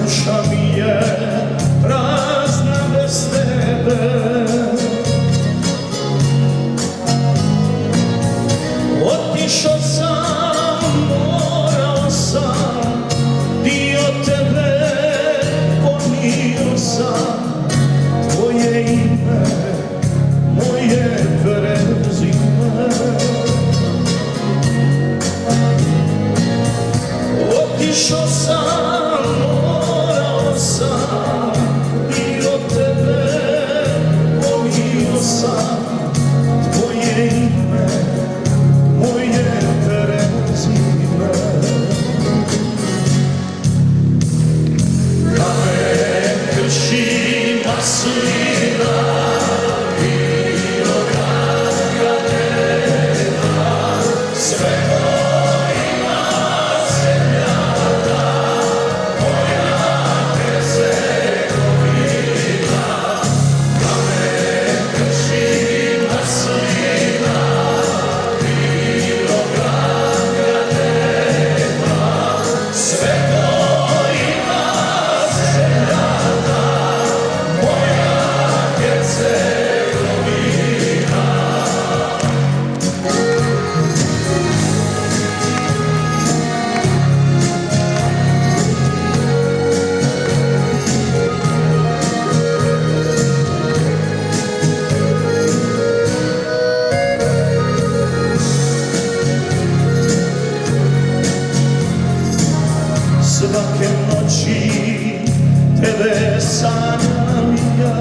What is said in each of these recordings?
duša mi je prazna bez tebe. Otišao sam, morao sam, dio tebe ponio sam. Tvoje ime, moje prezime. Otišao sam, morao sam, dio tebe ponio sam. Tvoje ime, moje prezime. Kamen krši maslina, vinograda nema, sve to ima zemljana, moja Hercegovina. Kamen krši maslina, vinograda nema, sve to ima zemljana, moja Hercegovina. Svake noći tebe sanjam ja,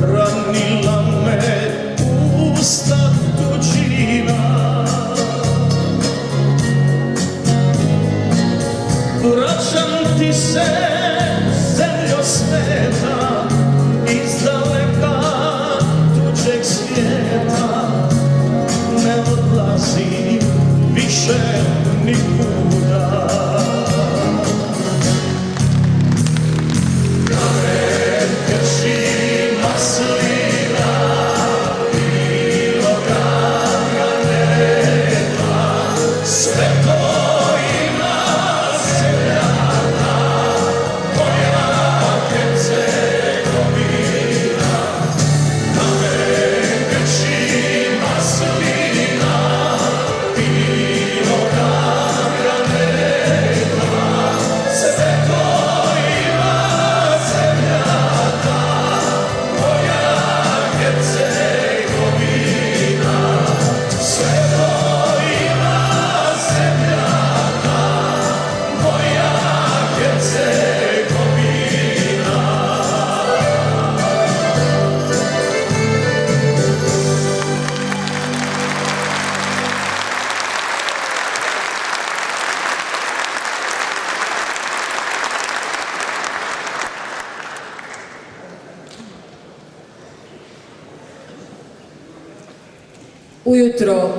ranila me pusta tuđina. Vraćam ti se, zemljo sveta, iz daleka tuđeg svijeta. Ne odlazim više nikuda. Kamen krši maslina, vinograda nema, sve to ima zemljana, moja Hercegovina. Kamen krši maslina, vinograda nema, sve to ima zemljana, moja Hercegovina. Sve to ima zemljana, moja Hercegovina. Ujutro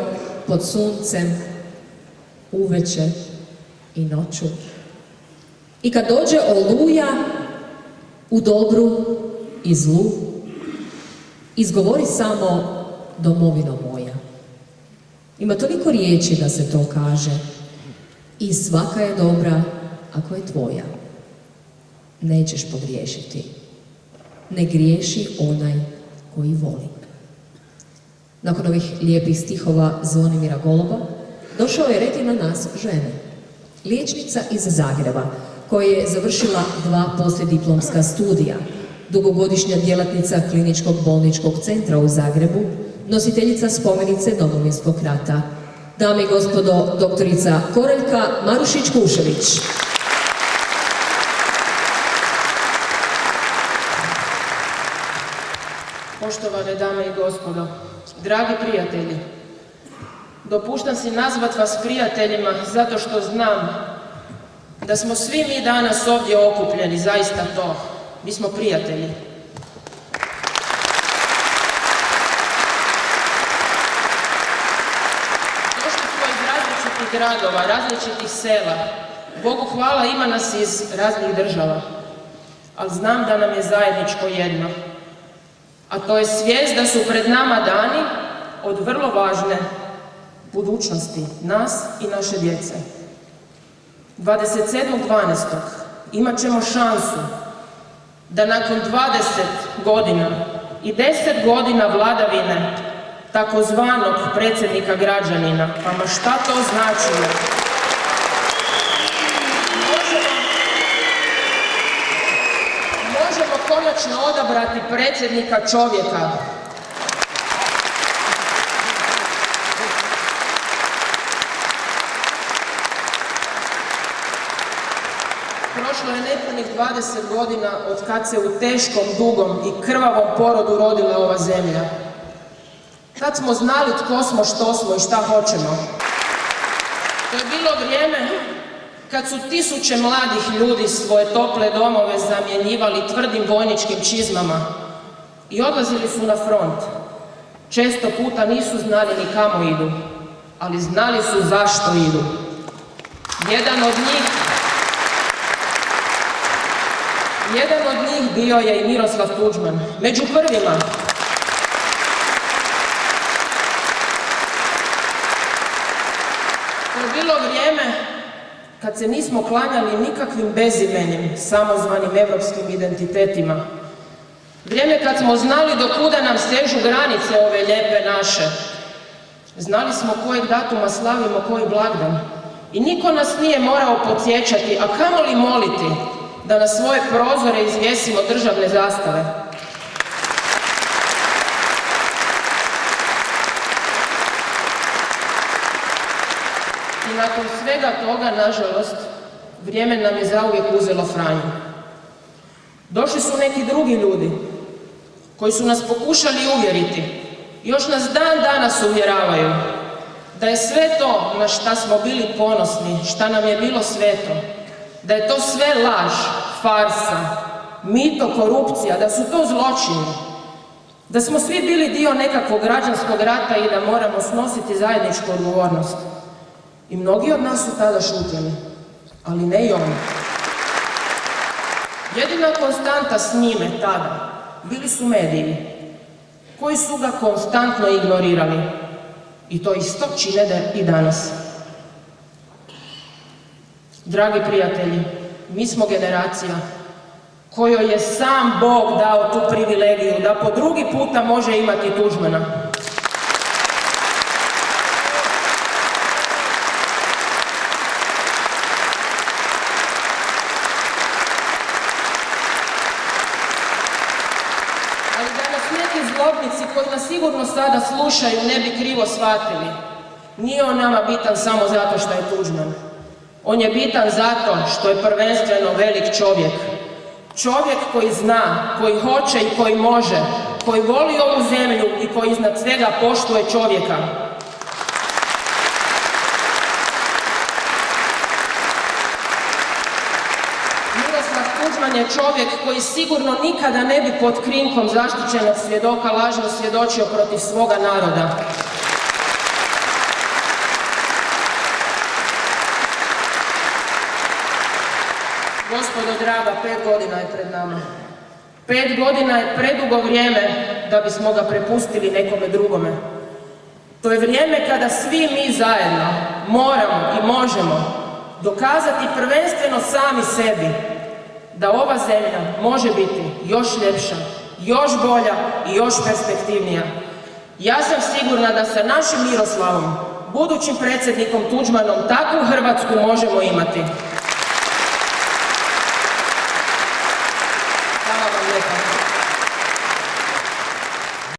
pod suncem, uveče i noću. I kad dođe oluja, u dobru i zlu, izgovori samo domovino moja. Ima toliko riječi da se to kaže i svaka je dobra ako je tvoja. Nećeš pogriješiti. Ne griješi onaj koji voli. Nakon ovih lijepih stihova Zvonimira Goluba, došao je red i na nas žene. Liječnica iz Zagreba, koja je završila 2 poslijediplomska studija, dugogodišnja djelatnica Kliničkog bolničkog centra u Zagrebu, nositeljica spomenice Domovinskog rata. Dame i gospodo, doktorica Koreljka Marušić-Kušević. Poštovane dame i gospodo, dragi prijatelji, dopuštam si nazvat vas prijateljima zato što znam da smo svi mi danas ovdje okupljeni, zaista to, mi smo prijatelji. Došli smo iz različitih gradova, različitih sela, Bogu hvala ima nas iz raznih država, ali znam da nam je zajedničko jedno. A to je svijest da su pred nama dani od vrlo važne budućnosti nas i naše djece. 27.12. imat ćemo šansu da nakon 20 godina i 10 godina vladavine takozvanog predsjednika građanina, pa ma šta to znači? Možemo konačno odabrati predsjednika čovjeka. Prošlo je nepunih 20 godina od kad se u teškom, dugom i krvavom porodu rodila ova zemlja. Tad smo znali tko smo, što smo i šta hoćemo. To je bilo vrijeme kad su tisuće mladih ljudi svoje tople domove zamjenjivali tvrdim vojničkim čizmama i odlazili su na front. Često puta nisu znali ni kamo idu, ali znali su zašto idu. Jedan od njih bio je i Miroslav Tuđman, među prvima. To je bilo vrijeme kad se nismo klanjali nikakvim bezimenim, samozvanim evropskim identitetima. Vrijeme kad smo znali do kuda nam sežu granice ove lijepe naše. Znali smo kojeg datuma slavimo koji blagdan. I niko nas nije morao podsjećati, a kamoli moliti da na svoje prozore izvjesimo državne zastave. I nakon svega toga, nažalost, vrijeme nam je zauvijek uzelo Franju. Došli su neki drugi ljudi koji su nas pokušali uvjeriti, još nas dan danas uvjeravaju da je sve to na šta smo bili ponosni, šta nam je bilo sveto, da je to sve laž, farsa, mito, korupcija, da su to zločini, da smo svi bili dio nekakvog građanskog rata i da moramo snositi zajedničku odgovornost. I mnogi od nas su tada šutjeli, ali ne i oni. Jedina konstanta s njime tada bili su mediji, koji su ga konstantno ignorirali. I to isto čine i danas. Dragi prijatelji, mi smo generacija kojoj je sam Bog dao tu privilegiju da po drugi puta može imati Tuđmana. Ali da nas neki zlobnici koji nas sigurno sada slušaju ne bi krivo shvatili, nije on nama bitan samo zato što je Tuđman. On je bitan zato što je prvenstveno velik čovjek. Čovjek koji zna, koji hoće i koji može, koji voli ovu zemlju i koji iznad svega poštuje čovjeka. Miroslav Tuđman je čovjek koji sigurno nikada ne bi pod krinkom zaštićenog svjedoka lažno svjedočio protiv svoga naroda. Gospodo draga, 5 godina je pred nama. 5 godina je predugo vrijeme da bismo ga prepustili nekome drugome. To je vrijeme kada svi mi zajedno moramo i možemo dokazati prvenstveno sami sebi da ova zemlja može biti još ljepša, još bolja i još perspektivnija. Ja sam sigurna da sa našim Miroslavom, budućim predsjednikom Tuđmanom, takvu Hrvatsku možemo imati.